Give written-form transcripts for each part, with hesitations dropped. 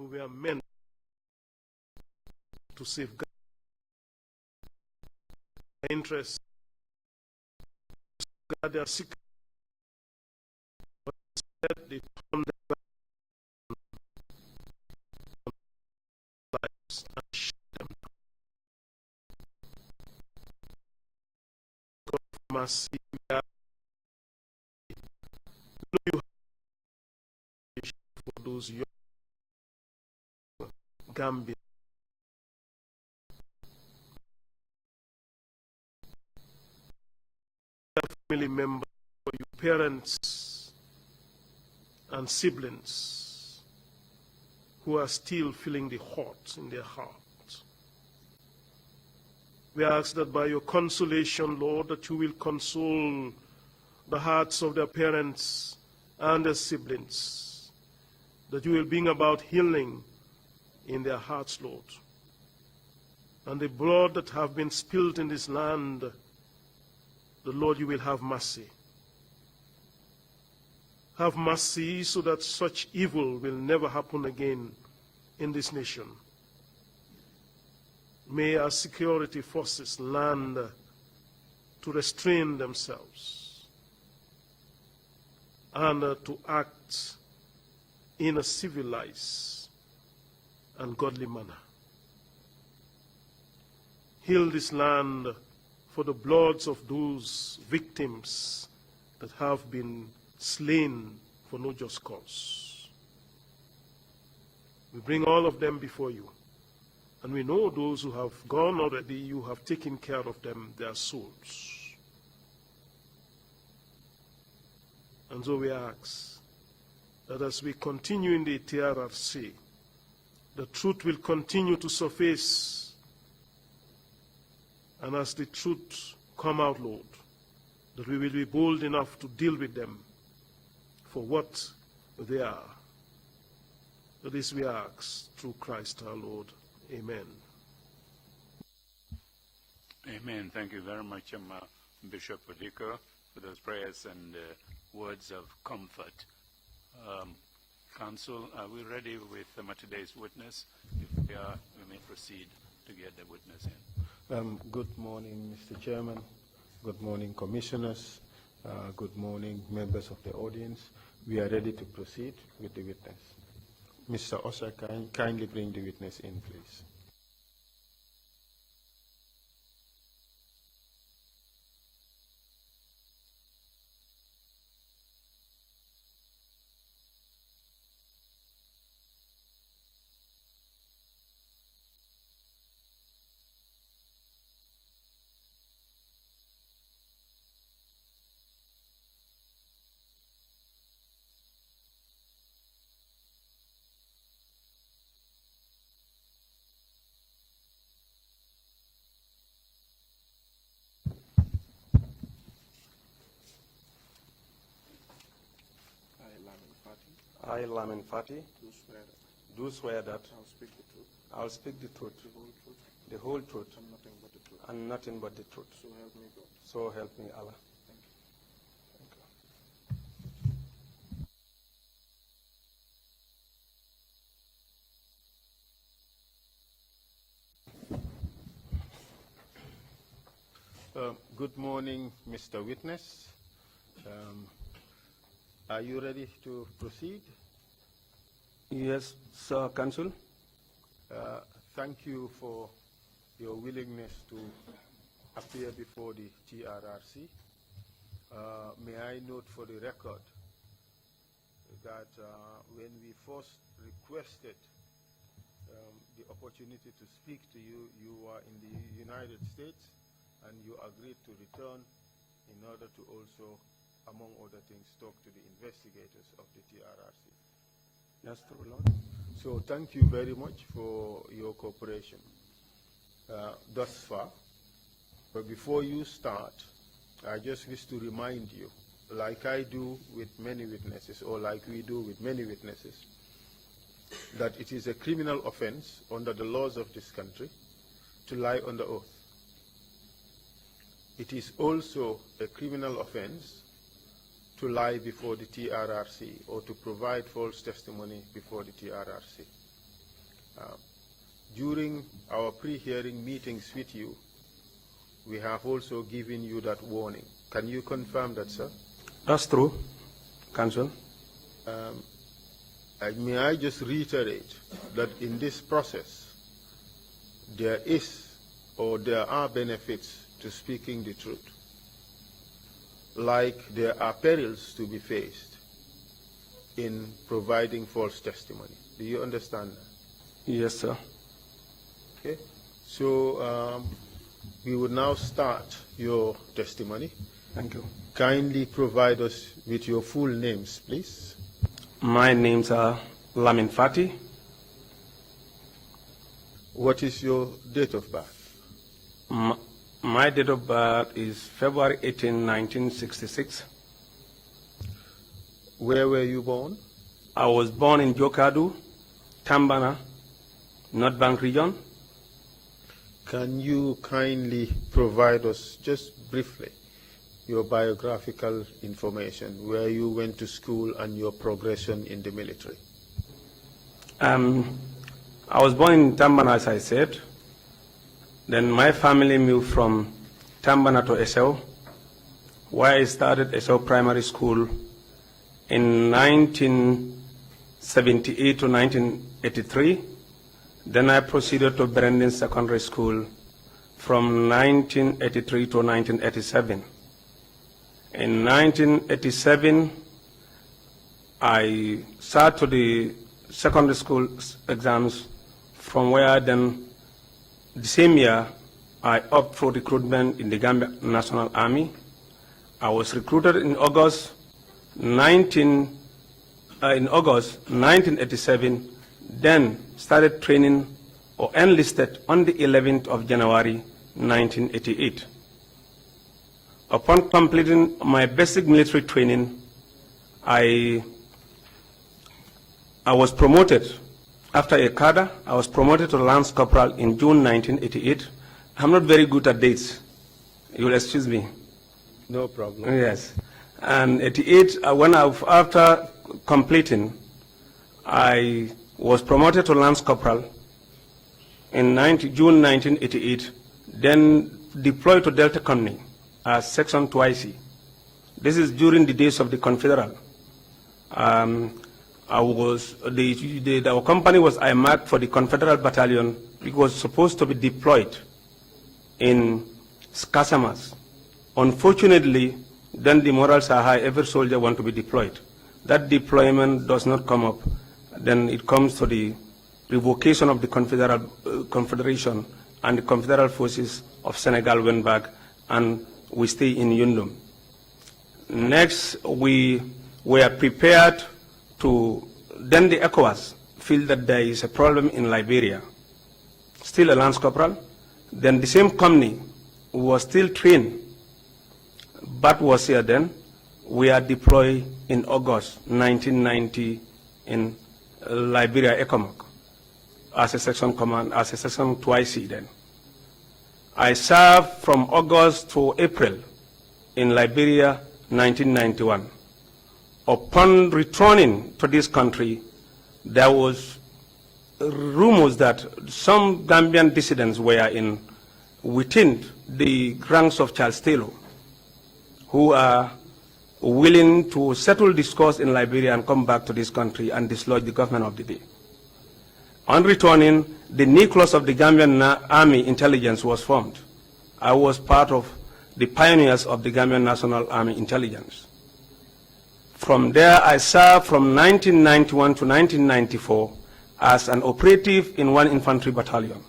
who were meant to safeguard their interests, to safeguard their secret, but instead they turned their lives and shut them down. God of mercy, we are you for those young Gambians. Family members, for you parents and siblings who are still feeling the hurt in their heart. We ask that by your consolation, Lord, that you will console the hearts of their parents and their siblings, that you will bring about healing in their hearts, Lord. And the blood that have been spilled in this land, the Lord, you will have mercy. Have mercy so that such evil will never happen again in this nation. May our security forces learn to restrain themselves and to act in a civilized and godly manner. Heal this land for the bloods of those victims that have been slain for no just cause. We bring all of them before you, and we know those who have gone already, you have taken care of them, their souls. And so we ask that as we continue in the TRRC, the truth will continue to surface. And as the truth come out, Lord, that we will be bold enough to deal with them for what they are. That is we ask through Christ our Lord. Amen. Amen. Thank you very much, Bishop Odiko, for those prayers and words of comfort. Council, are we ready with today's witness? If we are, we may proceed to get the witness in. Good morning, Mr. Chairman. Good morning, commissioners. Good morning, members of the audience. We are ready to proceed with the witness. Mr. Osa, kindly bring the witness in, please. I, Lamin Fati, do swear that I'll speak the truth, the whole truth, and nothing but the truth. So help me God. So help me Allah. Good morning, Mr. Witness. Are you ready to proceed? Yes, Sir Counsel. Thank you for your willingness to appear before the TRRC. May I note for the record that when we first requested the opportunity to speak to you, you were in the United States and you agreed to return in order to also, among other things, talk to the investigators of the TRRC. That's true, Lord. So thank you very much for your cooperation thus far. But before you start, I just wish to remind you, like I do with many witnesses, or like we do with many witnesses, that it is a criminal offense under the laws of this country to lie under oath. It is also a criminal offense to lie before the TRRC or to provide false testimony before the TRRC. During our pre-hearing meetings with you, we have also given you that warning. Can you confirm that, sir? That's true, Council. May I just reiterate that in this process, there is or there are benefits to speaking the truth, like there are perils to be faced in providing false testimony. Do you understand that? Yes, sir. Okay. So we will now start your testimony. Thank you. Kindly provide us with your full names, please. My names are Lamin Fati. What is your date of birth? My date of birth is February 18, 1966. Where were you born? I was born in Jokadu, Tambana, North Bank region. Can you kindly provide us, just briefly, your biographical information, where you went to school and your progression in the military? I was born in Tambana, as I said. Then my family moved from Tambana to Esau, where I started Esau Primary School in 1978 to 1983. Then I proceeded to Brandon Secondary School from 1983 to 1987. In 1987, I sat to the secondary school exams, from where then the same year I opted for recruitment in the Gambia National Army. I was recruited in August 1987, then started training or enlisted on the 11th of January 1988. Upon completing my basic military training, I was promoted. After a cadre, I was promoted to Lance Corporal in June 1988. I'm not very good at dates. You'll excuse me. No problem. Yes. And 88, after completing, I was promoted to Lance Corporal in June 1988, then deployed to Delta Company as Section 2IC. This is during the days of the Confederate. Our company was earmarked for the Confederate Battalion. It was supposed to be deployed in Casamas. Unfortunately, then the morals are high, every soldier wants to be deployed. That deployment does not come up. Then it comes to the revocation of the Confederation, and the Confederate forces of Senegal went back, and we stay in Yundum. Next, we were prepared to, then the ECOWAS feel that there is a problem in Liberia. Still a Lance Corporal. Then the same company was still trained, but was here then. We are deployed in August 1990 in Liberia, ECOMOG, as a section command, as a section 2IC then. I served from August to April in Liberia, 1991. Upon returning to this country, there was rumors that some Gambian dissidents were within the ranks of Charles Taylor, who are willing to settle discourse in Liberia and come back to this country and dislodge the government of the day. On returning, the nucleus of the Gambian Army Intelligence was formed. I was part of the pioneers of the Gambian National Army Intelligence. From there, I served from 1991 to 1994 as an operative in one infantry battalion.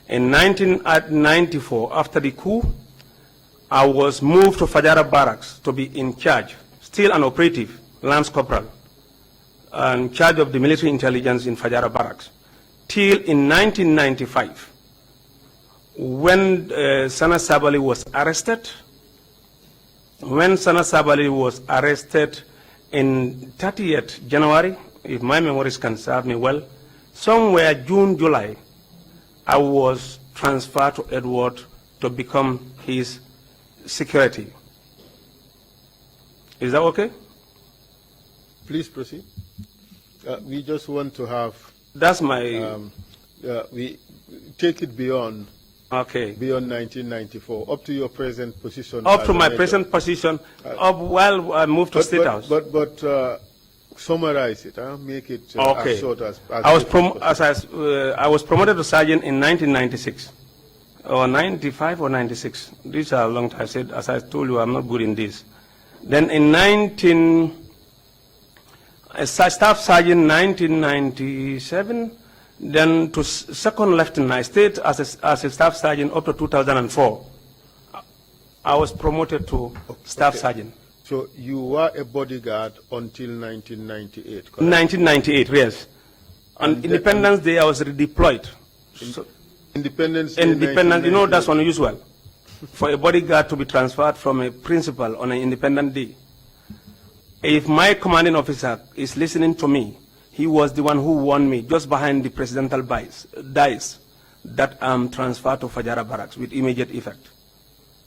In 1994, after the coup, I was moved to Fajara Barracks to be in charge, still an operative, Lance Corporal, in charge of the military intelligence in Fajara Barracks, till in 1995, when Sana Sabali was arrested. When Sana Sabali was arrested in 30th January, if my memories can serve me well, somewhere June, July, I was transferred to Edward to become his security. Is that okay? Please proceed. We just want to have That's my... We take it beyond Okay. beyond 1994, up to your present position. Up as to a my major. present position, while I moved to State House. But summarize it, make it Okay. as short as I was possible. I was promoted to sergeant in 1996, or 95 or 96. These are a long time. I said, as I told you, I'm not good in this. Then in staff sergeant 1997, then to second lieutenant. I stayed as a staff sergeant up to 2004. I was promoted to staff sergeant. So you were a bodyguard until 1998, correct? 1998, yes. On Independence Day, I was redeployed. Independence Day, Independent, you know, that's 1998. unusual for a bodyguard to be transferred from a principal on an independent day. If my commanding officer is listening to me, he was the one who warned me just behind the presidential dais that I'm transferred to Fajara Barracks with immediate effect.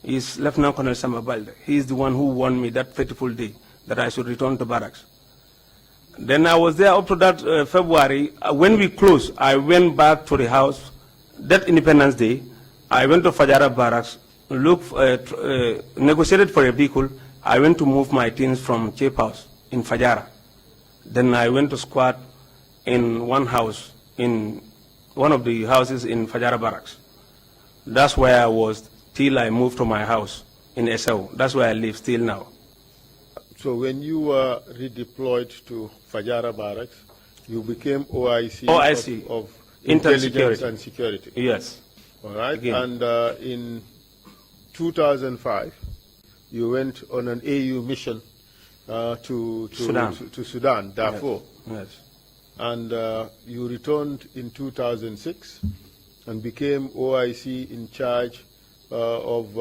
He's Lieutenant Colonel Samabalde. He is the one who warned me that fateful day that I should return to barracks. Then I was there up to that February. When we closed, I went back to the house. That Independence Day, I went to Fajara Barracks, negotiated for a vehicle. I went to move my things from Cape House in Fajara. Then I went to squat in one house, in one of the houses in Fajara Barracks. That's where I was till I moved to my house in Esau. That's where I live still now. So when you were redeployed to Fajara Barracks, you became OIC, of Intelligence and Security. Yes. All right. Again. And in 2005, you went on an AU mission to Sudan, Darfur. Yes. And you returned in 2006 and became OIC in charge of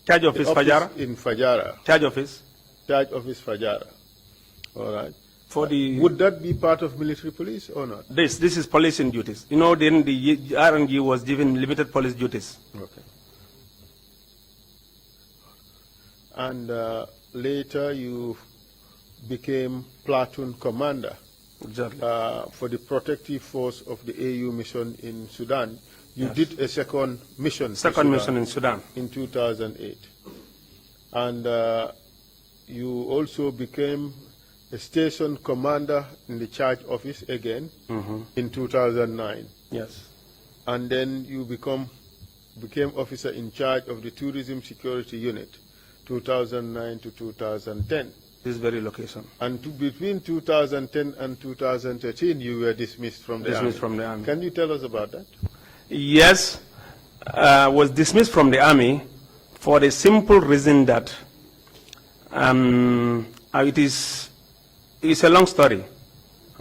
Charge office Fajara? in Fajara. Charge office? Charge office Fajara. All right. For the... Would that be part of military police or not? This is policing duties. You know, then the RNG was given limited police duties. Okay. And later you became platoon commander Exactly. for the protective force of the AU mission in Sudan. You did a second mission. Second mission in Sudan. In 2008. And you also became a station commander in the charge office again in 2009. Yes. And then you became officer in charge of the tourism security unit, 2009 to 2010. This very location. And between 2010 and 2013, you were dismissed from the army. From the army. Can you tell us about that? Yes, was dismissed from the army for the simple reason that it's a long story.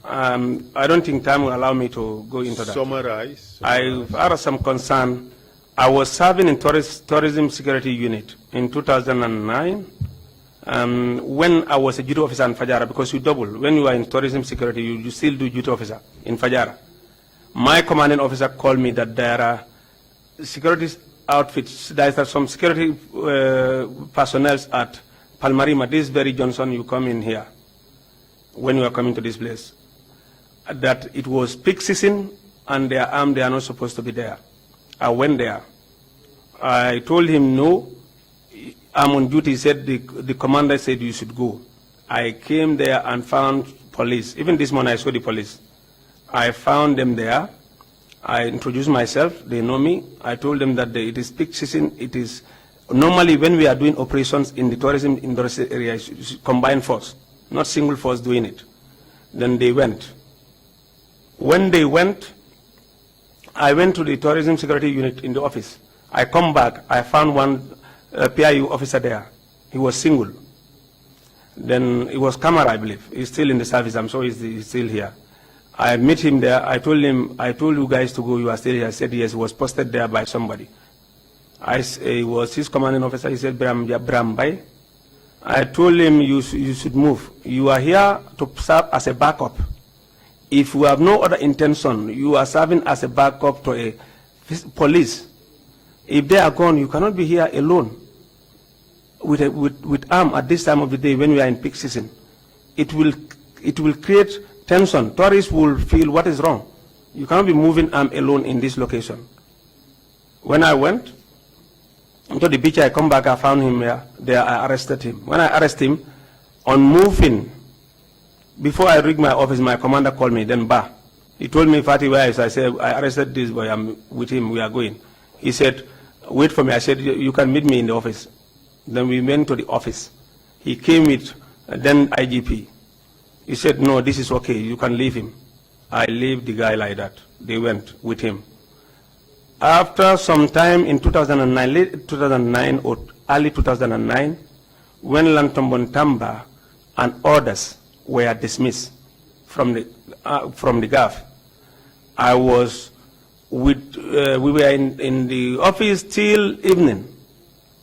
I don't think time will allow me to go into that. Summarize. I had some concern. I was serving in tourism security unit in 2009 when I was a duty officer in Fajara, because you double. When you are in tourism security, you still do duty officer in Fajara. My commanding officer called me that there are security outfits, there are some security personnel at Palmarima, this very Johnson, you come in here when you are coming to this place. That it was peak season and they are armed, they are not supposed to be there. I went there. I told him no, I'm on duty. He said, the commander said you should go. I came there and found police. Even this morning I saw the police. I found them there. I introduced myself. They know me. I told them that it is peak season. It is normally when we are doing operations in the tourism industry area, it's combined force, not single force doing it. Then they went. When they went, I went to the tourism security unit in the office. I come back. I found one PIU officer there. He was single. Then it was Kamara, I believe. He's still in the service. I'm sure he's still here. I met him there. I told him, I told you guys to go. You are still here. I said, yes, he was posted there by somebody. He was his commanding officer. He said, Bram Bai. I told him, you should move. You are here to serve as a backup. If you have no other intention, you are serving as a backup to a police. If they are gone, you cannot be here alone with arm at this time of the day when we are in peak season. It will create tension. Tourists will feel what is wrong. You cannot be moving arm alone in this location. When I went to the beach, I come back, I found him there, I arrested him. When I arrested him, on moving, before I reached my office, my commander called me, then bah. He told me, Fatih, where is? I said, I arrested this boy, I'm with him, we are going. He said, wait for me. I said, you can meet me in the office. Then we went to the office. He came with then IGP. He said, no, this is okay, you can leave him. I leave the guy like that. They went with him. After some time in 2009, late 2009 or early 2009, when Lantombon Tamba and others were dismissed from the GAF, I was with, we were in the office till evening,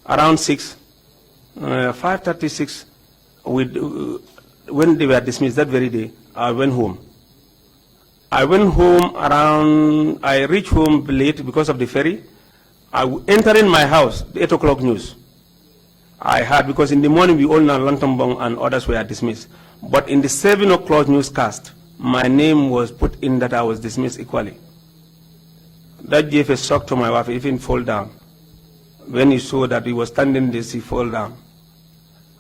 around 5:36, when they were dismissed that very day, I went home. I went home around, I reached home late because of the ferry. Entering my house, the 8 o'clock news. I had, because in the morning we all know Lantombong and others were dismissed. But in the 7 o'clock newscast, my name was put in that I was dismissed equally. That gave a shock to my wife, even fall down. When he saw that he was standing this, he fall down.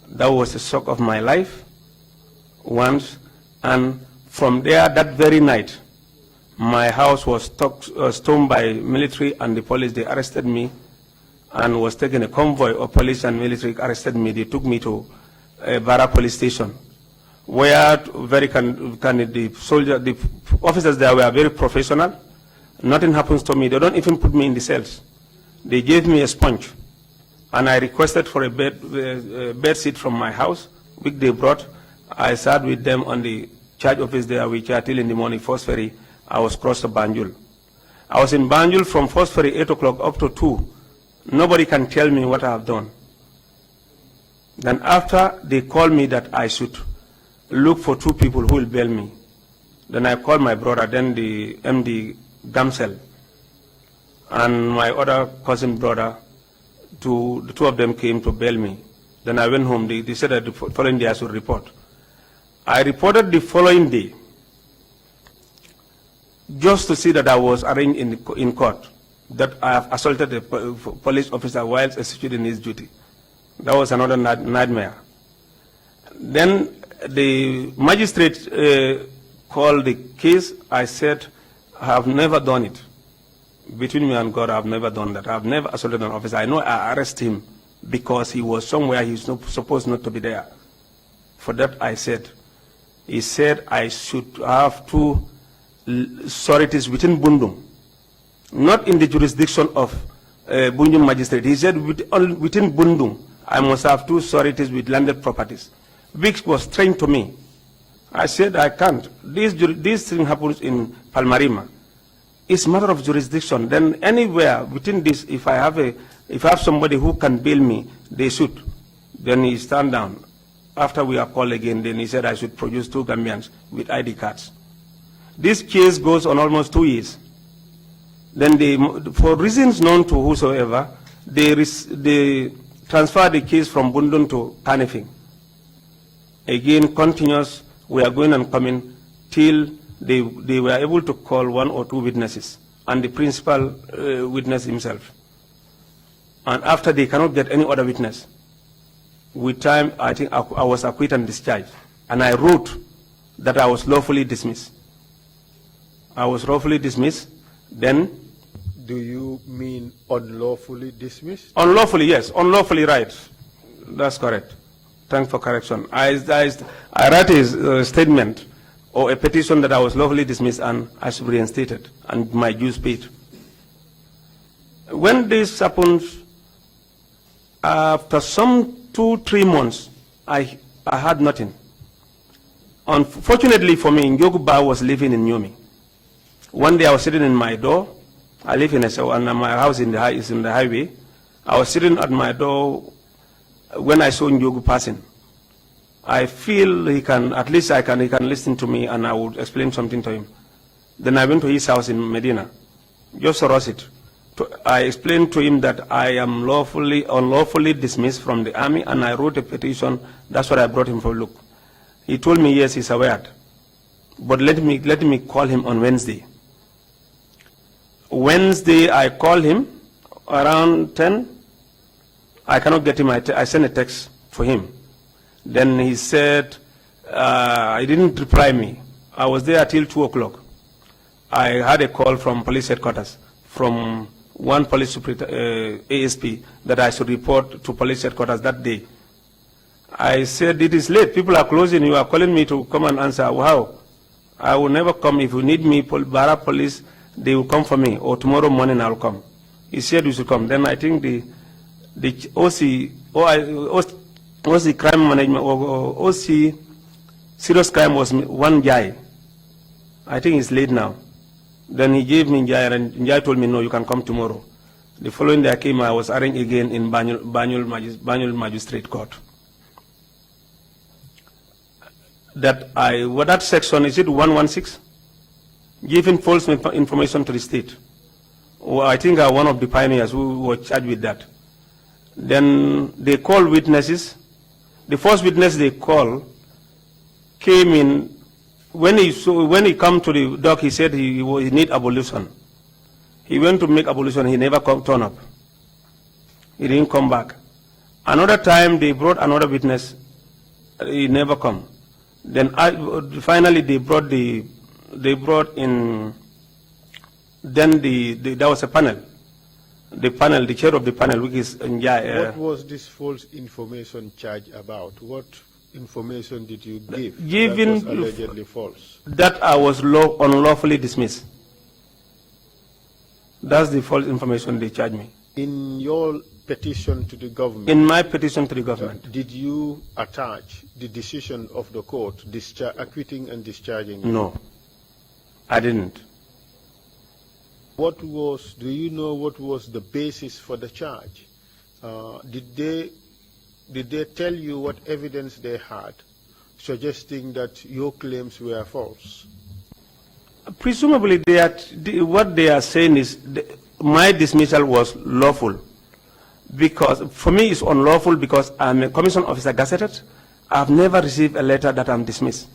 That was a shock of my life once, and from there, that very night, my house was stormed by military and the police. They arrested me and was taken a convoy of police and military arrested me. They took me to Barra police station, where the officers there were very professional. Nothing happens to me. They don't even put me in the cells. They gave me a sponge, and I requested for a bed seat from my house, which they brought. I sat with them on the charge office there, which till in the morning, first ferry, I was crossed to Banjul. I was in Banjul from first ferry, 8 o'clock up to 2. Nobody can tell me what I have done. Then after, they called me that I should look for 2 people who will bail me. Then I called my brother, then the MD Gamsel, and my other cousin brother. The 2 of them came to bail me. Then I went home. They said that the following day I should report. I reported the following day, just to see that I was arraigned in court, that I have assaulted a police officer while executing his duty. That was another nightmare. Then the magistrate called the case. I said, I have never done it. Between me and God, I have never done that. I have never assaulted an officer. I know I arrested him because he was somewhere he's supposed not to be there. For that I said, he said I should have 2 authorities within Bundung, not in the jurisdiction of Bundung magistrate. He said within Bundung, I must have 2 authorities with landed properties, which was strange to me. I said I can't. This thing happens in Palmarima. It's a matter of jurisdiction. Then anywhere within this, if I have somebody who can bail me, they should. Then he stand down. After we are called again, then he said I should produce 2 Gambians with ID cards. This case goes on almost 2 years. Then for reasons known to whosoever, they transferred the case from Bundun to Kanifing. Again, continuous, we are going and coming till they were able to call 1 or 2 witnesses, and the principal witness himself. And after they cannot get any other witness, with time, I think I was acquitted and discharged. And I wrote that I was lawfully dismissed. I was lawfully dismissed. Then. Do you mean unlawfully dismissed? Unlawfully, yes. Unlawfully, right. That's correct. Thanks for correction. I write a statement or a petition that I was lawfully dismissed and I should be reinstated and my dues paid. When this happens, after some 2-3 months, I had nothing. Unfortunately for me, Njoguba was living in Nyumi. One day I was sitting in my door. I live in and my house is in the highway. I was sitting at my door when I saw Njogu passing. I feel he can listen to me and I would explain something to him. Then I went to his house in Medina, just to rush it. I explained to him that I am unlawfully dismissed from the army, and I wrote a petition. That's what I brought him for a look. He told me, yes, he's aware. but let me call him on Wednesday. Wednesday, I call him around 10. I cannot get him. I sent a text for him. Then he said, he didn't reply me. I was there till 2 o'clock. I had a call from police headquarters, from one police ASP, that I should report to police headquarters that day. I said, it is late. People are closing. You are calling me to come and answer. How? I will never come. If you need me, Barra police, they will come for me, or tomorrow morning I'll come. He said you should come. Then I think the OC crime management, or OC serious crime was one guy. I think he's late now. Then he gave me Njai, and Njai told me, no, you can come tomorrow. The following day I came, I was arraigned again in Banyul Magistrate Court. That section, is it 116? Giving false information to the state. Well, I think I'm one of the pioneers who were charged with that. Then they called witnesses. The first witness they called came in. When he come to the dock, he said he need abolition. He went to make abolition. He never turned up. He didn't come back. Another time they brought another witness. He never come. Then finally they brought in. Then there was a panel. The chair of the panel, which is what was this false information charge about? What information did you give that was allegedly false? That I was unlawfully dismissed. That's the false information they charged me. In your petition to the government? In my petition to the government. Did you attach the decision of the court acquitting and discharging you? No, I didn't. Do you know what was the basis for the charge? Did they tell you what evidence they had suggesting that your claims were false? Presumably, what they are saying is my dismissal was lawful. Because for me, it's unlawful because I'm a commission officer gazetted. I've never received a letter that I'm dismissed.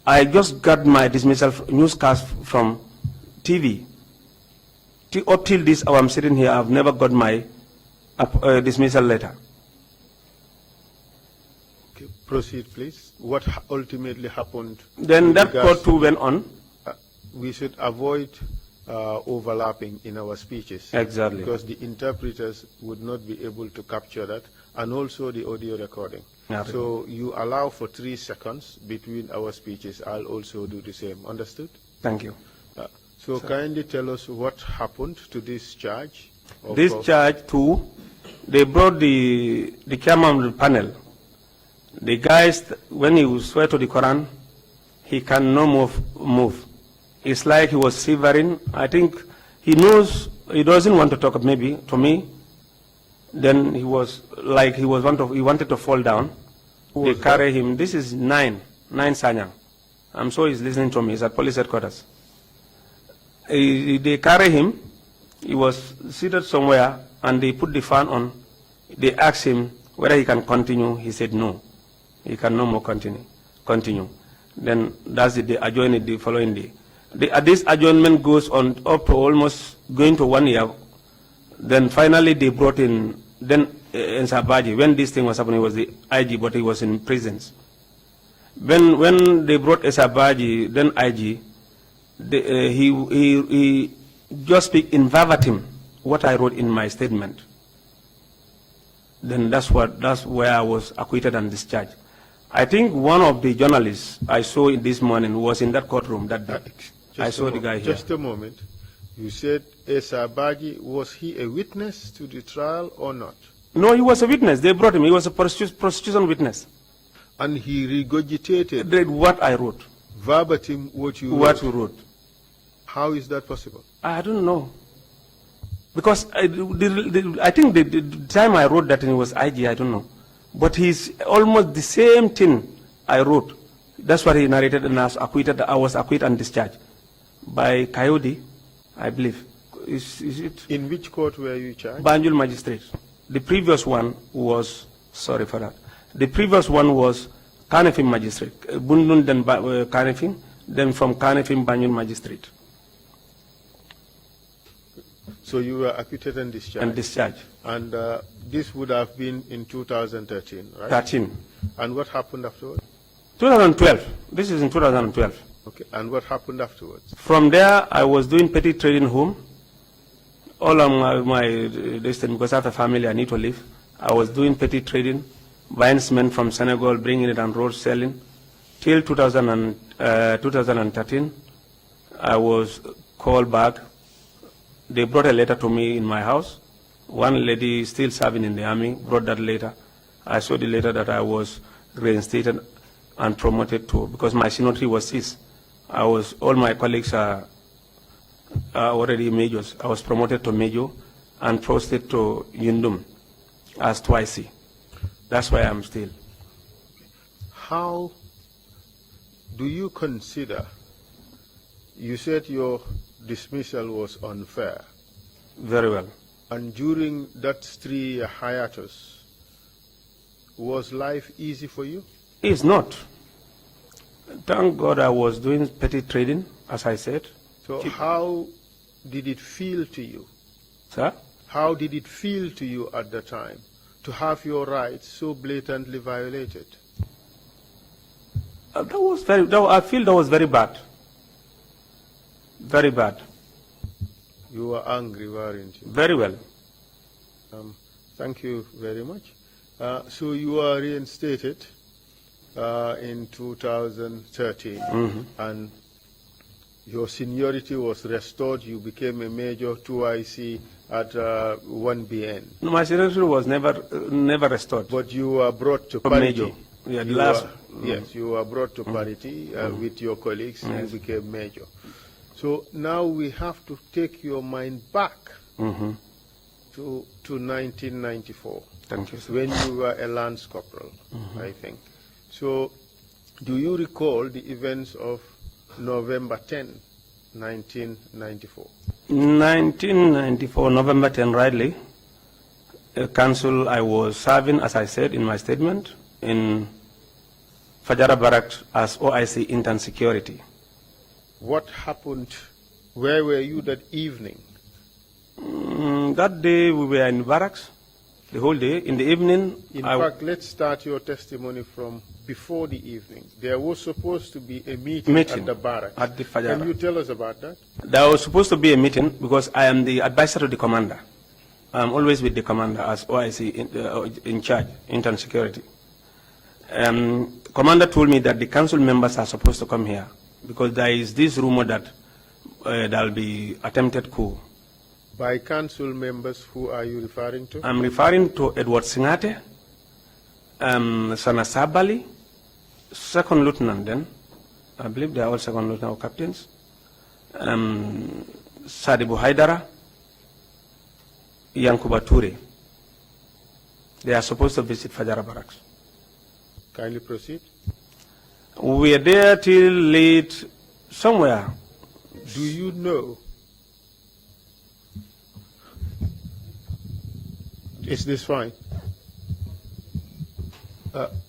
I just got my dismissal newscast from TV. Up till this hour I'm sitting here, I've never got my dismissal letter. Okay, proceed, please. What ultimately happened? Then that court too went on. We should avoid overlapping in our speeches. Exactly. Because the interpreters would not be able to capture that, and also the audio recording. Absolutely. So you allow for 3 seconds between our speeches. I'll also do the same. Understood? Thank you. So kindly tell us what happened to this charge. This charge too, they brought the chairman of the panel. The guys, when he swear to the Quran, he cannot move. It's like he was shivering. I think he knows he doesn't want to talk maybe to me. Then he was like he wanted to fall down. They carry him. This is 9 Sanyang. I'm sure he's listening to me. He's at police headquarters. They carry him. He was seated somewhere, and they put the fan on. They asked him whether he can continue. He said no. He can no more continue. Then that's it. They adjourned it the following day. This adjournment goes on up to almost going to 1 year. Then finally they brought in, then Sabaji, when this thing was happening, he was the IG, but he was in prisons. When they brought Sabaji, then IG, he just speak in verbatim what I wrote in my statement. Then that's where I was acquitted and discharged. I think one of the journalists I saw this morning was in that courtroom that day. I saw the guy here. Just a moment. You said Sabaji, was he a witness to the trial or not? No, he was a witness. They brought him. He was a prosecution witness. And he regurgitated read what I wrote. Verbatim what you wrote. How is that possible? I don't know. Because I think the time I wrote that it was IG, I don't know. But he's almost the same thing I wrote. That's what he narrated, and I was acquitted and discharged by Coyote, I believe. Is it? In which court were you charged? Banjul Magistrate. The previous one was, sorry for that. The previous one was Kanifing magistrate. Bundun, then Kanifing, then from Kanifing, Banjul magistrate. So you were acquitted and discharged? And discharged. And this would have been in 2013, right? 13. And what happened afterwards? 2012. This is in 2012. Okay. And what happened afterwards? From there, I was doing petty trading home. All of my distance, because I have a family, I need to live. I was doing petty trading, buying cement from Senegal, bringing it on road, selling. Till 2013, I was called back. They brought a letter to me in my house. One lady still serving in the army brought that letter. I saw the letter that I was reinstated and promoted to, because my seniority was seized. All my colleagues are already majors. I was promoted to major and posted to Yundum as 2IC. That's why I'm still. How do you consider, you said your dismissal was unfair. Very well. And during that 3-year hiatus, was life easy for you? It's not. Thank God I was doing petty trading, as I said. So how did it feel to you? Sir? How did it feel to you at the time to have your rights so blatantly violated? I feel that was very bad. Very bad. You were angry, weren't you? Very well. Thank you very much. So you were reinstated in 2013, and your seniority was restored. You became a major 2IC at 1BN. No, my seniority was never restored. But you were brought to parity. Major. Yeah, Yes, you were brought to parity with your colleagues. Yes. You became major. So now we have to take your mind back to 1994. Thank you, sir. When you were a lance corporal, I think. So do you recall the events of November 10, 1994? 1994, November 10, rightly. Council, I was serving, as I said in my statement, in Fajara Barracks as OIC intern security. What happened? Where were you that evening? That day we were in barracks, the whole day. In the evening... In fact, let's start your testimony from before the evening. There was supposed to be a meeting at the barracks. At the Fajara. Can you tell us about that? There was supposed to be a meeting because I am the advisor to the commander. I'm always with the commander as OIC in charge, intern security. Commander told me that the council members are supposed to come here because there is this rumor that there will be attempted coup. By council members, who are you referring to? I'm referring to Edward Singate, Sana Sabali, second lieutenant then. I believe they are all second lieutenant or captains. Sadibu Haidara, Yankuba Ture. They are supposed to visit Fajara Barracks. Kindly proceed. We were there till late somewhere. Do you know? Is this fine?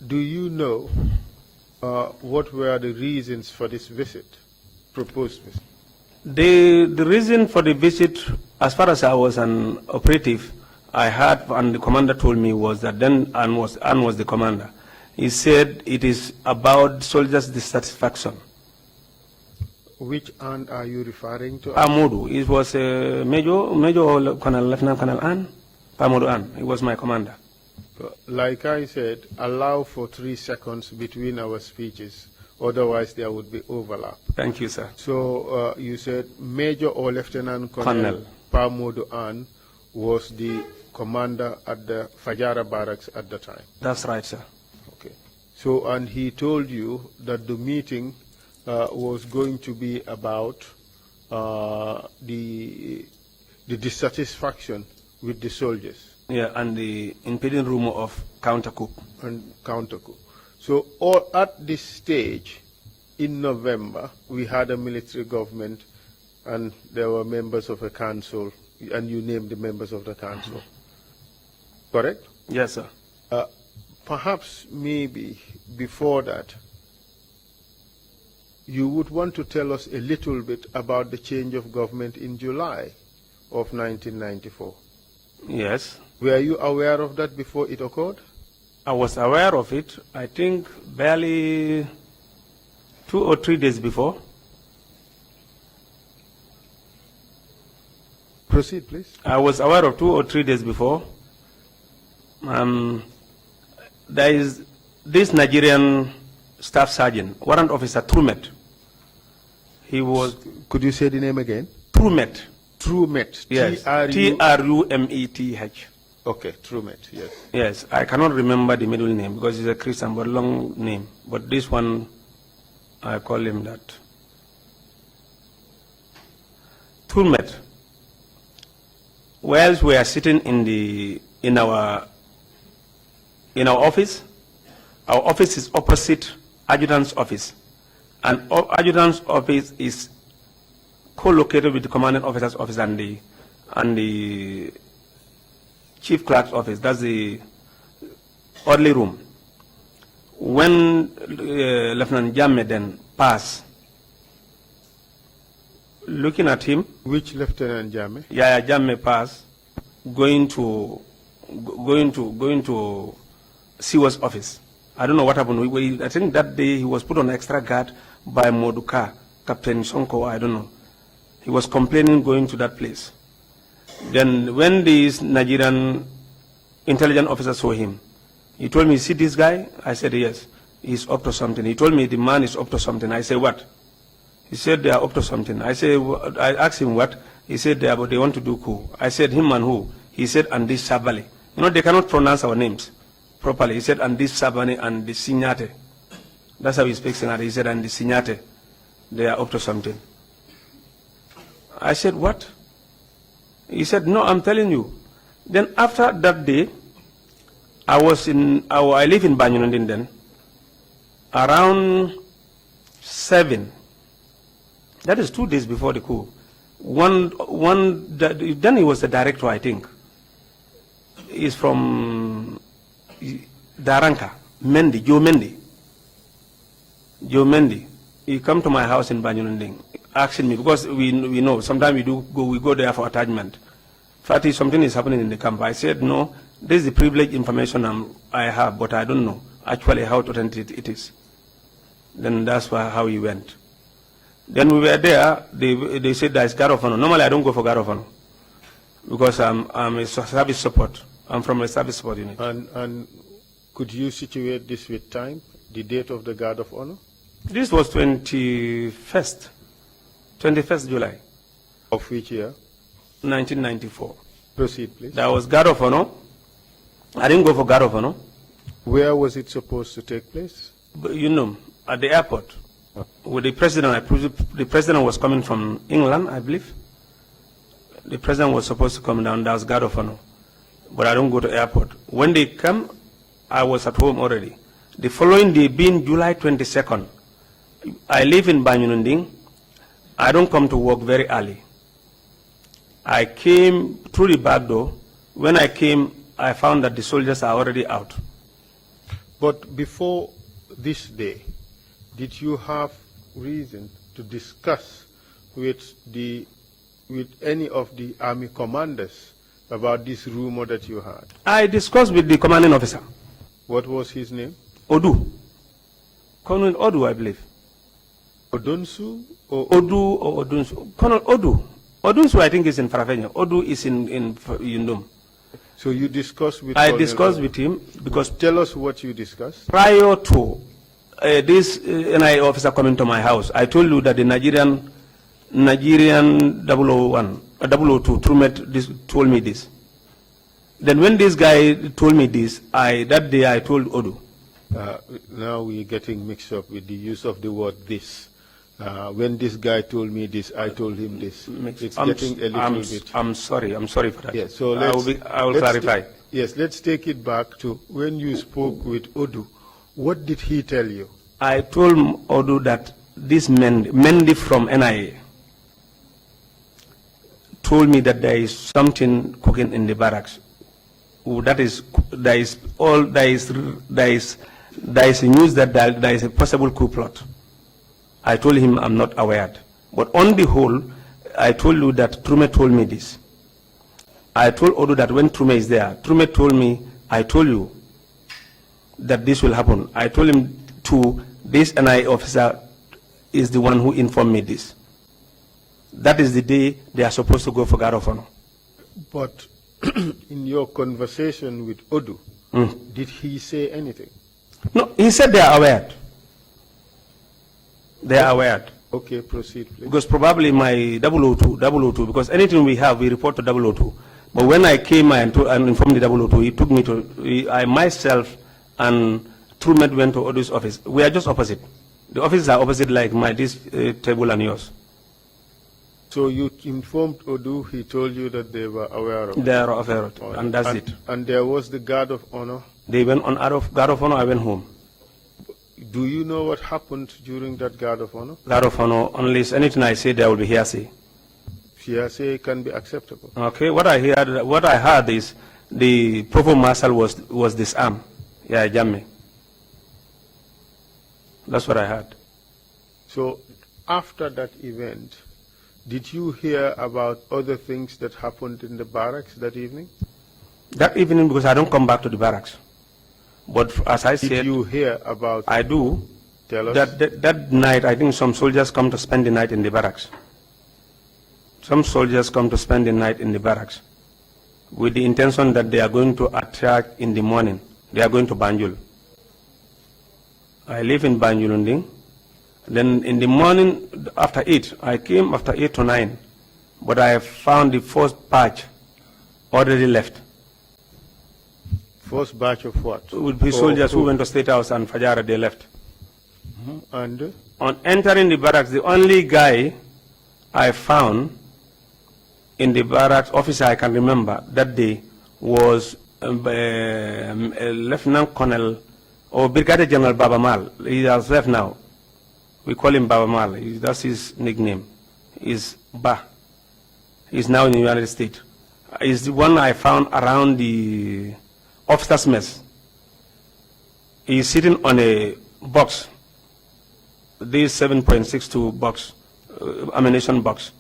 Do you know what were the reasons for this visit, proposed visit? The reason for the visit, as far as I was an operative, I heard and the commander told me was that then Ann was the commander. He said it is about soldiers' dissatisfaction. Which Ann are you referring to? Amodu. It was Major Colonel, Lieutenant Colonel Ann. Amodu Ann. He was my commander. Like I said, allow for 3 seconds between our speeches. Otherwise, there would be overlap. Thank you, sir. So you said Major or Lieutenant Colonel Pamodu Ann was the commander at the Fajara Barracks at the time. That's right, sir. Okay. So, and he told you that the meeting was going to be about the dissatisfaction with the soldiers. Yeah, and the impending rumor of counter-coup. And counter-coup. So at this stage, in November, we had a military government and there were members of a council, and you named the members of the council. Correct? Yes, sir. perhaps maybe before that, you would want to tell us a little bit about the change of government in July of 1994. Yes. Were you aware of that before it occurred? I was aware of it, I think, barely 2 or 3 days before. Proceed, please. I was aware of 2 or 3 days before. There is this Nigerian staff sergeant, warrant officer Trumet. He was... Could you say the name again? Trumet. Trumet. Yes. T-R-U... T-R-U-M-E-T-H. Okay, Trumet, yes. Yes, I cannot remember the middle name because it's a Christian but long name. But this one, I call him that. Trumet. Whilst we are sitting in our office, our office is opposite adjutant's office, and adjutant's office is co-located with the commanding officer's office and the chief clerk's office. That's the orderly room. When Lieutenant Jammeh then passed, looking at him. Which Lieutenant Jammeh? Yeah, Jammeh passed, going to Siwa's office. I don't know what happened. I think that day he was put on extra guard by Moduka, Captain Sonko, I don't know. He was complaining going to that place. Then when these Nigerian intelligence officers saw him, he told me, see this guy? I said, yes, he's up to something. He told me the man is up to something. I said, what? He said they are up to something. I asked him what? He said they want to do coup. I said, him and who? He said, and this Sabali. You know, they cannot pronounce our names properly. He said, and this Sabani and the Sinyate. That's how he speaks in He said, and the Sinyate, they are up to something. I said, what? He said, no, I'm telling you. Then after that day, I live in Banyunandin then, around 7. That is 2 days before the coup. Then he was the director, I think. He's from Daranka, Joe Mendy. He come to my house in Banyunanding, asking me, because we know, sometimes we go there for attachment. Fatih, something is happening in the camp. I said, no, this is the privileged information I have, but I don't know actually how authentic it is. Then that's how he went. Then we were there, they said there's guard of honor. Normally I don't go for guard of honor because I'm a service support. I'm from a service support unit. And could you situate this with time, the date of the guard of honor? This was 21st July. Of which year? 1994. Proceed, please. That was guard of honor. I didn't go for guard of honor. Where was it supposed to take place? You know, at the airport. With the president, the president was coming from England, I believe. The president was supposed to come down. That was guard of honor. But I don't go to airport. When they come, I was at home already. The following day, being July 22nd, I live in Banyunanding. I don't come to work very early. I came through the back door. When I came, I found that the soldiers are already out. But before this day, did you have reason to discuss with any of the army commanders about this rumor that you had? I discussed with the commanding officer. What was his name? Odu. Colonel Odu, I believe. Odunsu? Or Odu or Odunsu? Colonel Odu. Odunsu, I think, is in Farafenya. Odu is in Yundum. So you discussed with I discussed with him because... Tell us what you discussed. Prior to this NIA officer coming to my house, I told you that the Nigerian 002, Trumet, told me this. Then when this guy told me this, that day I told Odu. Now we're getting mixed up with the use of the word this. When this guy told me this, I told him this. It's getting a little bit... I'm sorry for that. Yes, so I will clarify. Yes, let's take it back to when you spoke with Odu. What did he tell you? I told Odu that this Mendy from NIA told me that there is something cooking in the barracks there is news that there is a possible coup plot. I told him I'm not aware. But on the whole, I told you that Trume told me this. I told Odo that when Trume is there, Trume told me, I told you that this will happen. I told him to, this NI officer is the one who informed me this. That is the day they are supposed to go for guard of honor. But in your conversation with Odu, did he say anything? No, he said they are aware. They are aware. Okay, proceed, please. Because probably my 002, because anything we have, we report to 002. But when I came and informed the 002, he took me to, I myself and Trumed went to Odu's office. We are just opposite. The offices are opposite like this table and yours. So you informed Odu, he told you that they were aware of it? They are aware of it, and that's it. And there was the guard of honor? They went on guard of honor, I went home. Do you know what happened during that guard of honor? Guard of honor, unless anything I say, there will be hearsay. Hearsay can be acceptable. Okay, what I heard is the provost marshal was disarmed. Yeah, Jammeh. That's what I heard. So after that event, did you hear about other things that happened in the barracks that evening? That evening, because I don't come back to the barracks. But as I said, did you hear about? I do. Tell us. That night, I think some soldiers come to spend the night in the barracks. Some soldiers come to spend the night in the barracks with the intention that they are going to attack in the morning. They are going to Banjul. I live in Banjul. Then in the morning, after 8, I came after 8 to 9, but I found the first batch already left. First batch of what? It would be soldiers who went to State House and Fajara, they left. And? On entering the barracks, the only guy I found in the barracks, officer I can remember that day, was Lieutenant Colonel or Brigadier General Baba Mal. He has left now. We call him Baba Mal. That's his nickname. He's Ba. He's now in the United States. He's the one I found around the officers' mess. He's sitting on a box. This 7.62 box, ammunition box.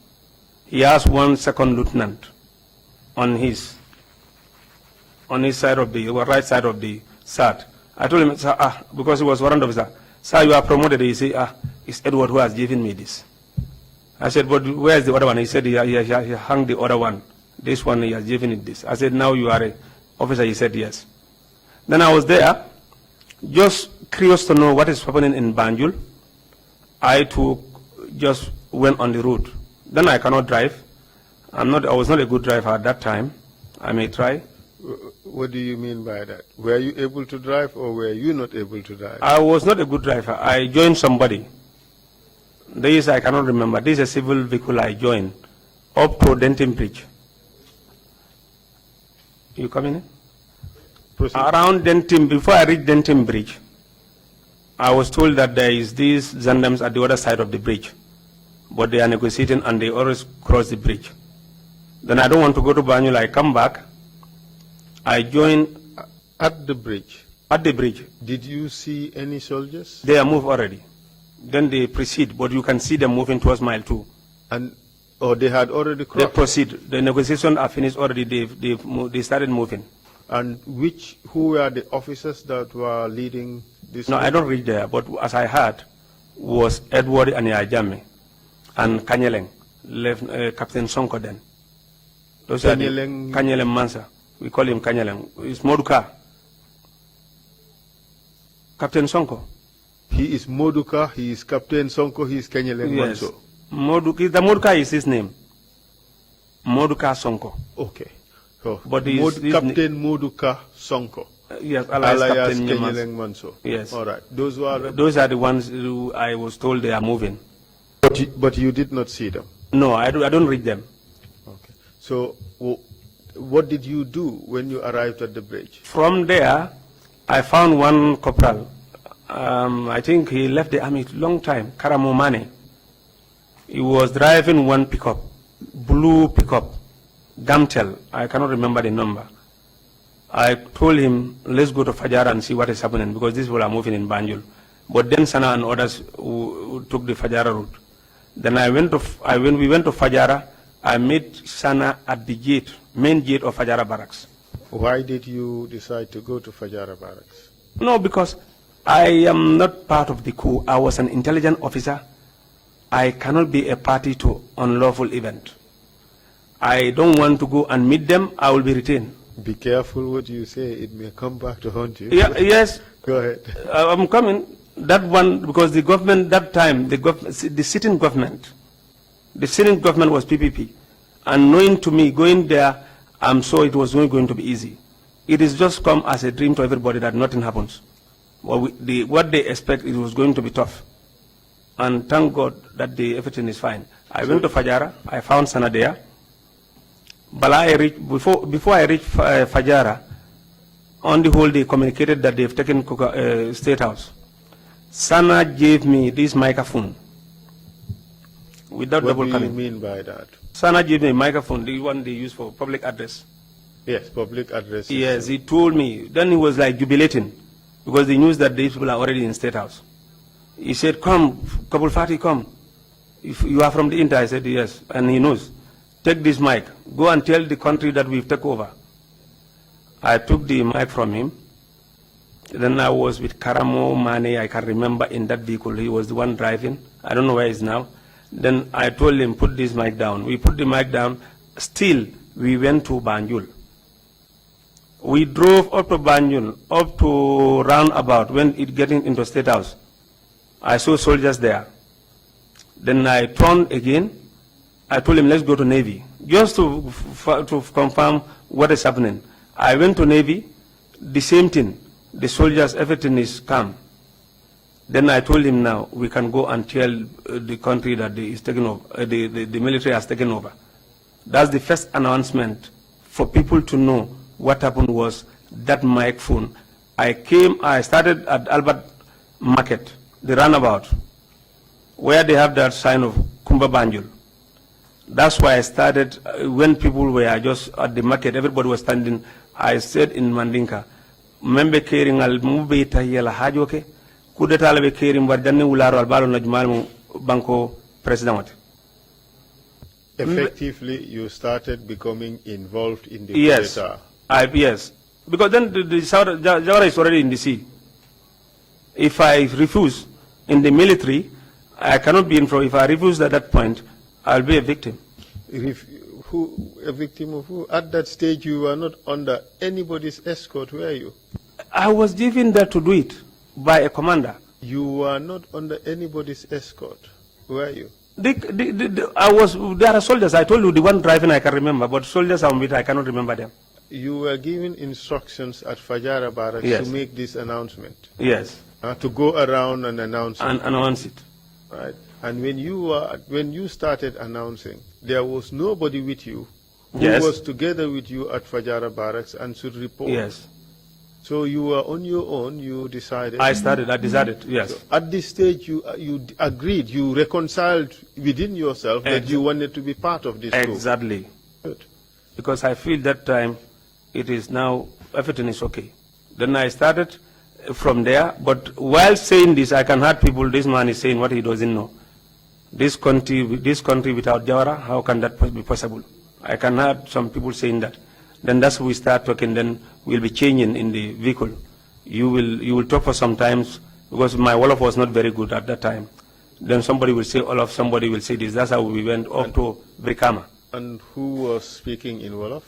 He has one second lieutenant on his side of the right side of the SAT. I told him, sir, because he was warrant officer, sir, you are promoted. He said, it's Edward who has given me this. I said, but where is the other one? He said, he hung the other one. This one, he has given it this. I said, now you are an officer. He said, yes. Then I was there, just curious to know what is happening in Banjul. I too just went on the route. Then I cannot drive. I was not a good driver at that time. I may try. What do you mean by that? Were you able to drive or were you not able to drive? I was not a good driver. I joined somebody. This I cannot remember. This is a civil vehicle I joined up to Denton Bridge. You coming in? Proceed. Around Denton, before I reached Denton Bridge, I was told that there is these gendarmes at the other side of the bridge, but they are negotiating and they always cross the bridge. Then I don't want to go to Banjul. I come back. I joined at the bridge. At the bridge. Did you see any soldiers? They are moved already. Then they proceed, but you can see them moving towards mile 2. And they had already crossed? They proceed. The negotiations are finished already. They started moving. And who were the officers that were leading this? No, I don't read there, but as I heard, was Edward and Jammeh and Kanyeleng, Captain Sonko then. Those Kanyeleng? Are Kanyeleng Mansa. We call him Kanyeleng. It's Moduka. Captain Sonko. He is Moduka, he is Captain Sonko, he is Kanyeleng Yes. Manso. The Moduka is his name. Moduka Sonko. Okay. So, But Captain Moduka Sonko. Yes, alias Captain Kenyeleng Manso. Yes. All right. Those are the ones who I was told they are moving. But you did not see them? No, I don't read them. Okay. So what did you do when you arrived at the bridge? From there, I found one corporal. I think he left the army a long time, Karamomane. He was driving one pickup, blue pickup, Gamtel. I cannot remember the number. I told him, let's go to Fajara and see what is happening because these people are moving in Banjul. But then Sana and others who took the Fajara route. Then we went to Fajara. I met Sana at the gate, main gate of Fajara barracks. Why did you decide to go to Fajara barracks? No, because I am not part of the coup. I was an intelligence officer. I cannot be a party to unlawful event. I don't want to go and meet them. I will be retained. Be careful what you say. It may come back to haunt you. Yeah, yes. Go ahead. I'm coming. That one, because the government, that time, the sitting government was PPP. And knowing to me, going there, I'm sure it was not going to be easy. It is just come as a dream to everybody that nothing happens. What they expect, it was going to be tough. And thank God that everything is fine. I went to Fajara. I found Sana there. But before I reached Fajara, on the whole, they communicated that they've taken State House. Sana gave me this microphone without double coming. What do you mean by that? Sana gave me a microphone, the one they use for public address. Yes, public address. Yes, he told me. Then he was like jubilating because he knew that these people are already in State House. He said, come, Kabul Fati, come. If you are from the Inter, I said, yes. And he knows. Take this mic. Go and tell the country that we've taken over. I took the mic from him. Then I was with Karamo Mane, I can remember, in that vehicle. He was the one driving. I don't know where he is now. Then I told him, put this mic down. We put the mic down. Still, we went to Banjul. We drove up to Banjul, up to roundabout, when it getting into State House. I saw soldiers there. Then I turned again. I told him, let's go to Navy, just to confirm what is happening. I went to Navy, the same thing. The soldiers, everything is calm. Then I told him, now we can go and tell the country that is taken over, the military has taken over. That's the first announcement for people to know what happened was that microphone. I started at Albert Market, the runabout, where they have that sign of Kumba Banjul. That's why I started, when people were just at the market, everybody was standing, I said in Mandinka, membe caring al mube tahiyala hajoke, kudeta labe caring wardanne ularo al balo najmal banko president. Effectively, you started becoming involved in the yes. theater. Yes, because then the Jawara is already in the sea. If I refuse in the military, I cannot be in front. If I refuse at that point, I'll be a victim. A victim of who? At that stage, you were not under anybody's escort, were you? I was given that to do it by a commander. You were not under anybody's escort, were you? There are soldiers. I told you the one driving I can remember, but soldiers I'm with, I cannot remember them. You were given instructions at Fajara Barracks yes. to make this announcement. Yes. To go around and announce it. And announce it. Right. And when you started announcing, there was nobody with you who yes. was together with you at Fajara Barracks and should report. Yes. So you were on your own, you decided. I decided, yes. So at this stage, you agreed, you reconciled within yourself that you wanted to be part of this group. Exactly. Good. Because I feel that time, it is now, everything is okay. Then I started from there, but while saying this, I can hear people, this man is saying what he doesn't know. This country without Jawara, how can that be possible? I can hear some people saying that. Then that's when we start talking, then we'll be changing in the vehicle. You will talk for some times, because my Wolof was not very good at that time. Then somebody will say Wolof, somebody will say this. That's how we went up to Brikama. And who was speaking in Wolof?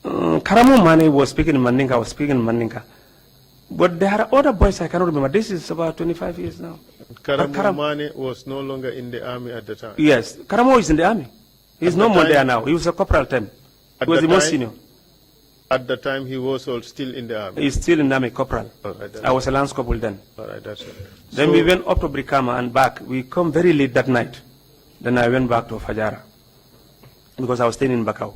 Karamo Mane was speaking in Mandinka, I was speaking in Mandinka. But there are other boys I cannot remember. This is about 25 years now. Karamo Mane was no longer in the army at the time? Yes. Karamo is in the army. He's no more there now. He was a corporal then. He was the most senior. At the time, he was still in the army? He's still in the army, corporal. Right, I was a lance corporal then. All right, that's it. Then we went up to Brikama and back. We come very late that night. Then I went back to Fajara, because I was staying in Bakau.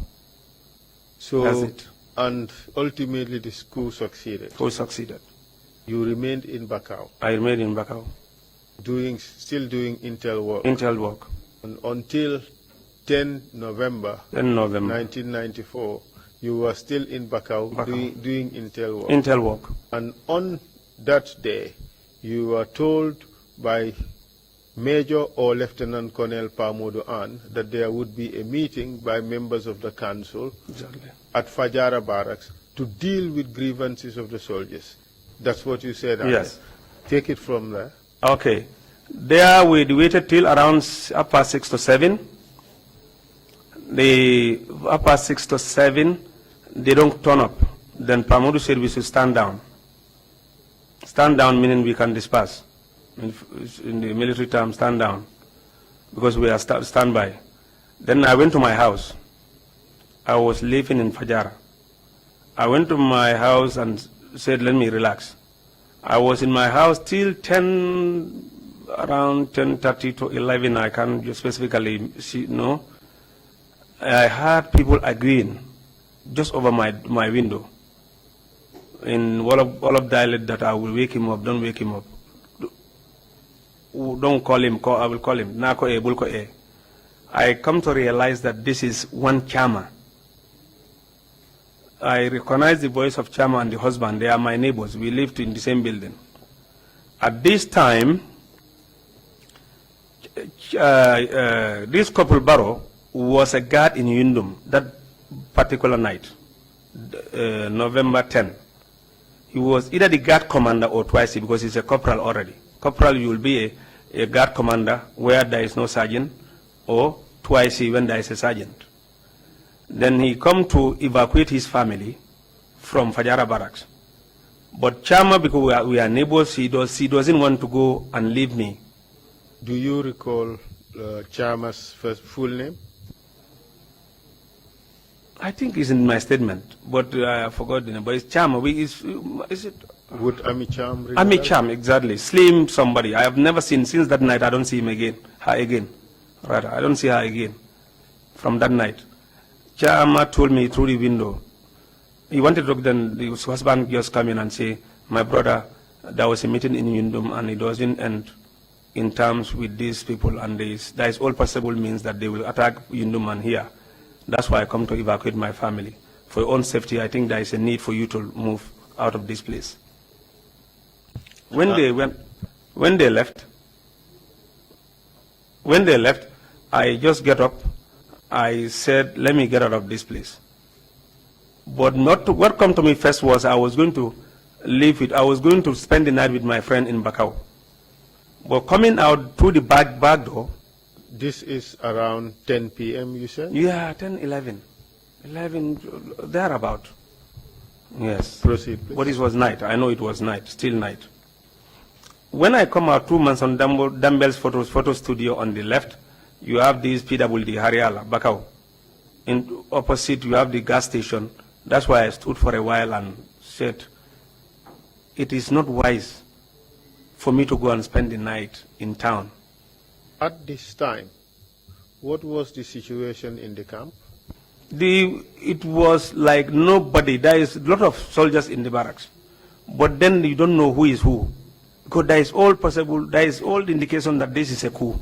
So, that's it. And ultimately the coup succeeded? Who succeeded. You remained in Bakau? I remained in Bakau. Still doing intel work? Intel work. And until 10 November 1994, you were still in Bakau, doing intel work. Intel work. And on that day, you were told by Major or Lieutenant Colonel Pamodo Ann that there would be a meeting by members of the council at Fajara Barracks to deal with grievances of the soldiers. That's what you said. Yes. Take it from there. Okay. There we waited till around 6 to 7. The 6 to 7, they don't turn up. Then Pamodo said we should stand down. Stand down meaning we can disperse. In the military term, stand down, because we are standby. Then I went to my house. I was living in Fajara. I went to my house and said, let me relax. I was in my house till around 10:30 to 11. I can't specifically see, no. I heard people agreeing just over my window in all of dialect that I will wake him up, don't wake him up. Don't call him, I will call him. Nako e, bulko e. I come to realize that this is one Chama. I recognize the voice of Chama and the husband. They are my neighbors. We lived in the same building. At this time, this couple Barrow was a guard in Yundum that particular night, November 10. He was either the guard commander or twice because he's a corporal already. Corporal, you will be a guard commander where there is no sergeant, or twice when there is a sergeant. Then he come to evacuate his family from Fajara Barracks. But Chama, because we are neighbors, he doesn't want to go and leave me. Do you recall Chama's full name? I think it's in my statement, but I forgot the name. But it's Chama. Is it? Would Amicham ring? Amicham, exactly. Slim somebody. I have never seen since that night. I don't see him again. Her again. Right. I don't see her again. From that night, Chama told me through the window. He wanted to then his husband just come in and say, my brother, there was a meeting in Yundum and it doesn't end in terms with these people, and there is all possible means that they will attack Yundum and here. That's why I come to evacuate my family. For your own safety, I think there is a need for you to move out of this place. When they left, I just get up. I said, let me get out of this place. But what come to me first was I was going to leave it. I was going to spend the night with my friend in Bakau. But coming out through the back door. This is around 10 p.m. you said? Yeah, 10, 11. 11, thereabout. Yes. Proceed, please. But it was night. I know it was night, still night. When I come out 2 months on Dumbbell's photo studio on the left, you have this PWD, Hariala, Bakau. In opposite, you have the gas station. That's why I stood for a while and said, it is not wise for me to go and spend the night in town. At this time, what was the situation in the camp? It was like nobody. There is a lot of soldiers in the barracks, but then you don't know who is who, because there is all indication that this is a coup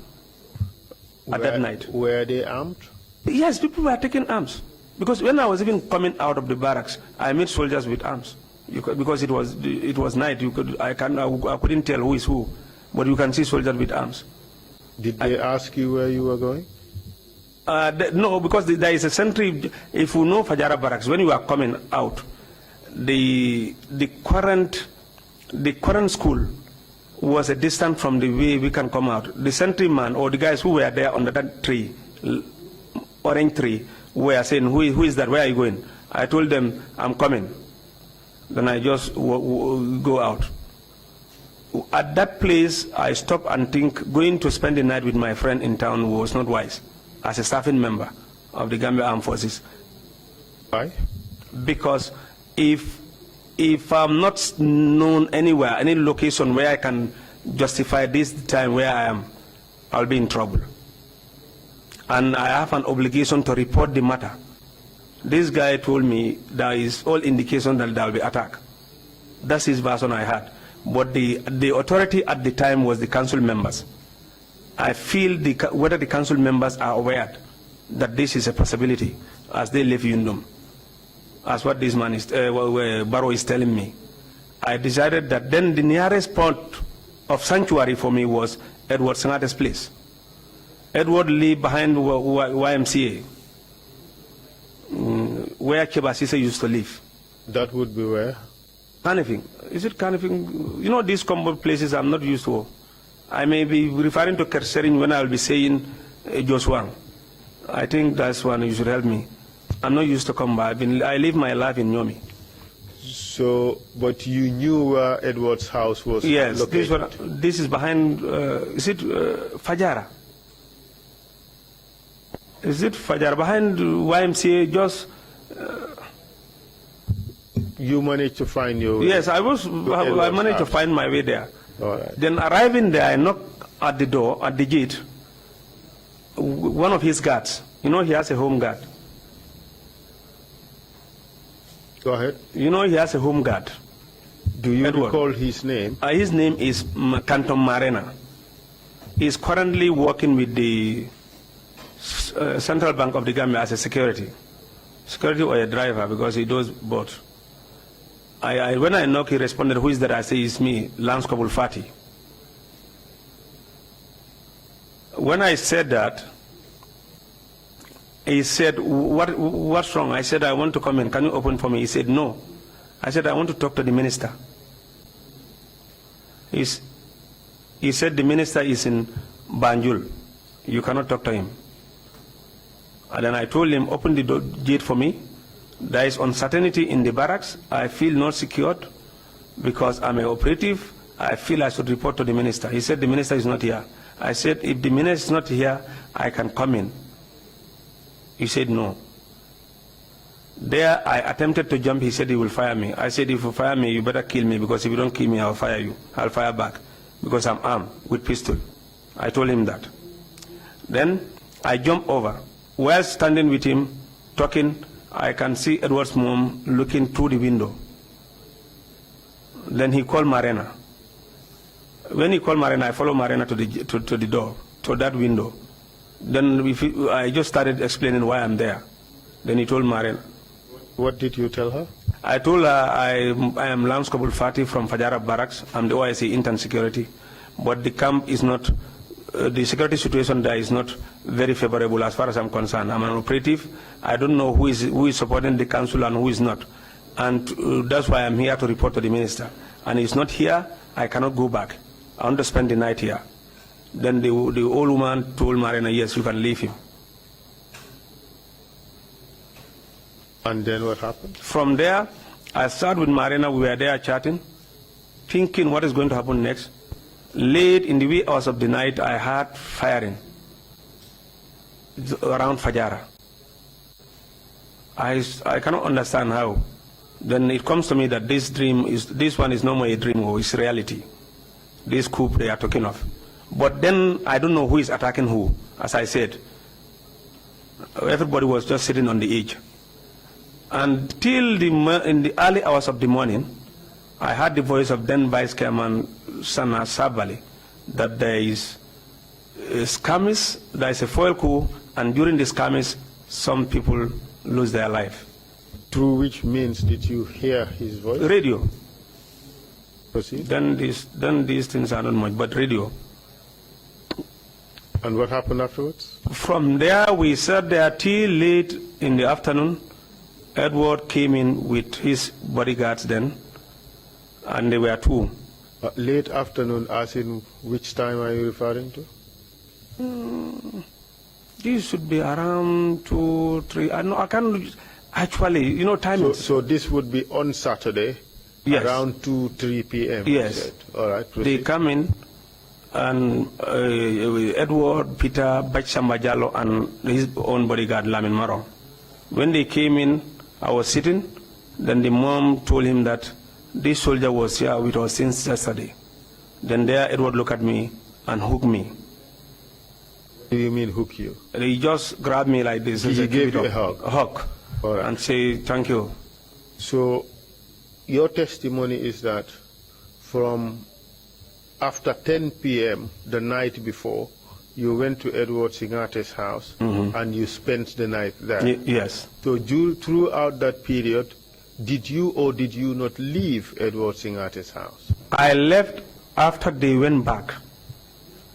at that night. Were they armed? Yes, people were taking arms. Because when I was even coming out of the barracks, I met soldiers with arms. Because it was night, I couldn't tell who is who, but you can see soldiers with arms. Did they ask you where you were going? No, because there is a sentry. If you know Fajara Barracks, when you are coming out, the current school was a distance from the way we can come out. The sentry man or the guys who were there under that tree, orange tree, were saying, who is that? Where are you going? I told them, I'm coming. Then I just go out. At that place, I stop and think going to spend the night with my friend in town was not wise as a staffing member of the Gambia Armed Forces. Why? Because if I'm not known anywhere, any location where I can justify this time where I am, I'll be in trouble. And I have an obligation to report the matter. This guy told me there is all indication that there will be attack. That's his version I had. But the authority at the time was the council members. I feel whether the council members are aware that this is a possibility as they leave Yundum. as what this man is, Barrow is telling me. I decided that then the nearest point of sanctuary for me was Edward Sangate's place. Edward lived behind YMCA, where Chebasise used to live. That would be where? Canifing. Is it Canifing? You know, these combo places I'm not used to. I may be referring to Kersering when I'll be saying Joshua. I think that's one you should help me. I'm not used to combo. I live my life in Nyomi. So, but you knew where Edward's house was located? Yes, this is behind, is it Fajara? Is it Fajara? Behind YMCA, just... You managed to find your way? Yes, I managed to find my way there. All right. Then arriving there, I knocked at the door, at the gate. One of his guards, you know, he has a home guard. Go ahead. You know, he has a home guard. Do you Edward. recall his name? His name is Canton Marena. He is currently working with the Central Bank of the Gambia as a security or a driver, because he does both. When I knocked, he responded, "Who is that?" I say, "It's me, Lance Kobul Fati." When I said that, he said, what's wrong? I said, "I want to come in. Can you open for me?" He said, "No." I said, "I want to talk to the minister." He said, "The minister is in Banjul. You cannot talk to him." And then I told him, "Open the gate for me. There is uncertainty in the barracks. I feel not secured because I'm an operative. I feel I should report to the minister." He said, "The minister is not here." I said, "If the minister is not here, I can come in." He said, "No." There I attempted to jump. He said he will fire me. I said, "If you fire me, you better kill me, because if you don't kill me, I'll fire you. I'll fire back because I'm armed with pistol." I told him that. Then I jumped over. While standing with him, talking, I can see Edward's mom looking through the window. Then he called Marena. When he called Marena, I followed Marena to the door, to that window. Then I just started explaining why I'm there. Then he told Marena. What did you tell her? I told her I am Lance Kobul Fati from Fajara Barracks. I'm the OIC intern security. But the camp is not, the security situation there is not very favorable as far as I'm concerned. I'm an operative. I don't know who is supporting the council and who is not. And that's why I'm here to report to the minister. And he's not here, I cannot go back. I want to spend the night here. Then the old woman told Marina, "Yes, you can leave him." And then what happened? From there, I started with Marina. We were there chatting, thinking what is going to happen next. Late in the wee hours of the night, I heard firing around Fajara. I cannot understand how. Then it comes to me that this one is no more a dream, or it's reality. This coup they are talking of. But then I don't know who is attacking who. As I said, everybody was just sitting on the edge. Until in the early hours of the morning, I heard the voice of then Vice Chairman Sana Sabali that there is a skirmish, there is a foil coup, and during the skirmish, some people lose their life. Through which means did you hear his voice? Radio. Proceed. Then these things are not much, but radio. And what happened afterwards? From there, we sat there till late in the afternoon. Edward came in with his bodyguards then, and there were two. Late afternoon, as in which time are you referring to? This should be around 2, 3. I can't actually, you know, time. So this would be on Saturday, yes, around 2, 3 p.m. Yes. All right. Proceed. They come in, and Edward, Peter, Bachsamba Jallo, and his own bodyguard, Lamin Maro. When they came in, I was sitting. Then the mom told him that this soldier was here with us since yesterday. Then there, Edward looked at me and hooked me. What do you mean hook you? He just grabbed me like this. He gave you a hug? A hug. All right. And say, "Thank you." So your testimony is that from after 10 p.m. the night before, you went to Edward Singate's house and you spent the night there. Yes. So throughout that period, did you or did you not leave Edward Singate's house? I left after they went back.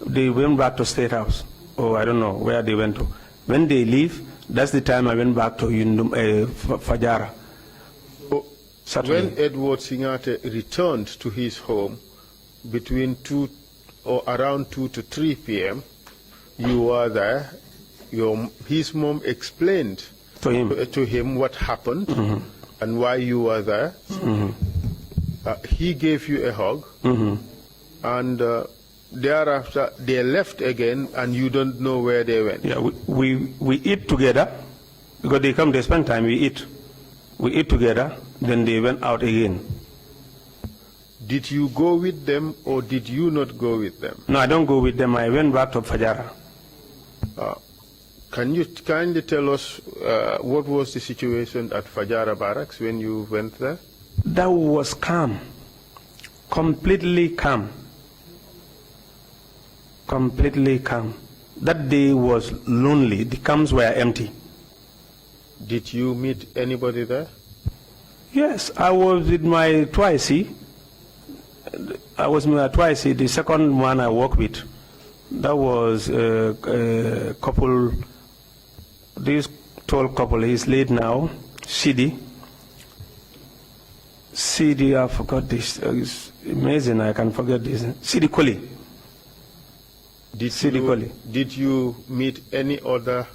They went back to State House. Oh, I don't know where they went to. When they leave, that's the time I went back to Fajara. When Edward Singate returned to his home between 2 or around 2 to 3 p.m., you were there. His mom explained to him what happened and why you were there. He gave you a hug, and thereafter they left again, and you don't know where they went. Yeah, we eat together because they spend time. We eat together. Then they went out again. Did you go with them or did you not go with them? No, I don't go with them. I went back to Fajara. Can you kindly tell us what was the situation at Fajara Barracks when you went there? That was calm, completely calm, completely calm. That day was lonely. The camps were empty. Did you meet anybody there? Yes, I was with my TRRC. I was with my TRRC. The second one I worked with, that was a couple. This tall couple, he's late now. Sidi, I forgot this. It's amazing, I can forget this. Sidi Koli. Did you meet any other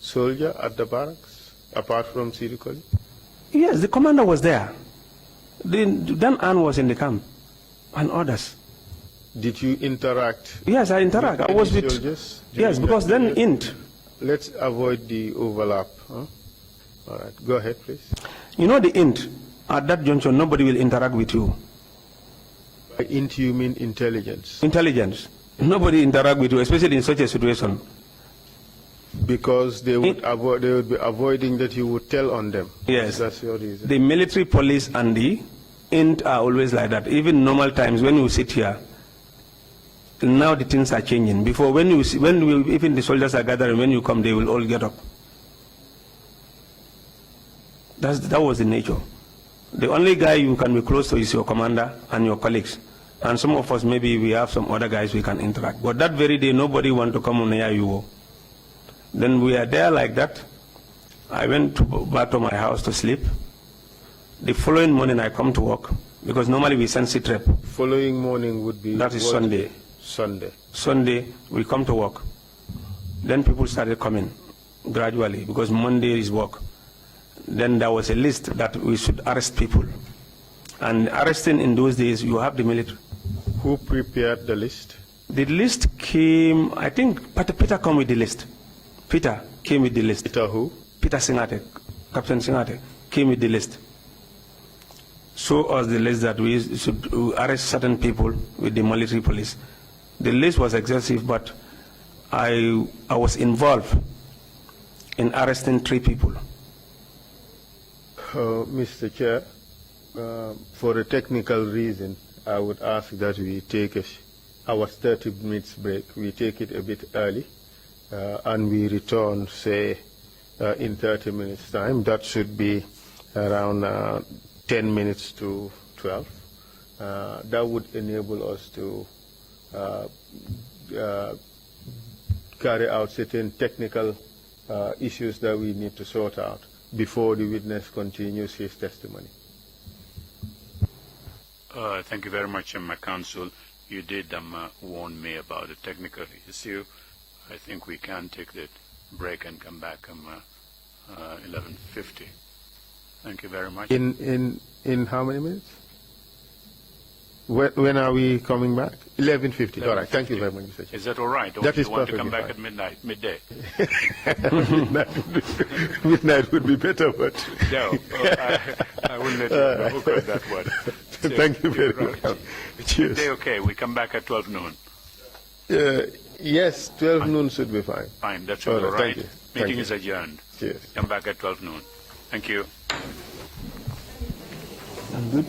soldier at the barracks apart from Sidi Koli? Yes, the commander was there. Then Ann was in the camp, and others. Did you interact? Yes, I interact. I was with soldiers? Yes, because then int. Let's avoid the overlap. Huh? All right, go ahead, please. You know the int. At that juncture, nobody will interact with you. By int, you mean intelligence? Intelligence. Nobody interact with you, especially in such a situation. Because they would be avoiding that you would tell on them. Yes. That's your reason. The military police and the int are always like that. Even normal times when you sit here, now the things are changing. Before, even the soldiers are gathering, when you come, they will all get up. That was the nature. The only guy you can be close to is your commander and your colleagues. And some of us, maybe we have some other guys we can interact. But that very day, nobody want to come near you. Then we are there like that. I went back to my house to sleep. The following morning, I come to work, because normally we send sit rep. Following morning would be? That is Sunday. Sunday, we come to work. Then people started coming gradually, because Monday is work. Then there was a list that we should arrest people. And arresting in those days, you have the military. Who prepared the list? The list came, I think Peter came with the list. Peter came with the list. Peter who? Peter Singate, Captain Singate, came with the list. Show us the list that we should arrest certain people with the military police. The list was excessive, but I was involved in arresting 3 people. Mr. Chair, for a technical reason, I would ask that we take our 30 minutes break. We take it a bit early, and we return, say, in 30 minutes' time. That should be around 10 minutes to 12. That would enable us to carry out certain technical issues that we need to sort out before the witness continues his testimony. Thank you very much, my counsel. You did warn me about a technical issue. I think we can take the break and come back 11:50. Thank you very much. In how many minutes? When are we coming back? 11:50. All right. Thank you very much, Mr. Chair. Is that all right? Or That do is you want to come perfectly back at midday? Midnight would be better, but No, I will let you know about that one. So, thank you very right. much. Cheers. Midday, okay. We come back at 12 noon. Yes, 12 noon should be fine. Fine, that's All all right, right. thank you. Meeting Thank is adjourned. Cheers. Come back at 12 noon. Thank you. I'm good.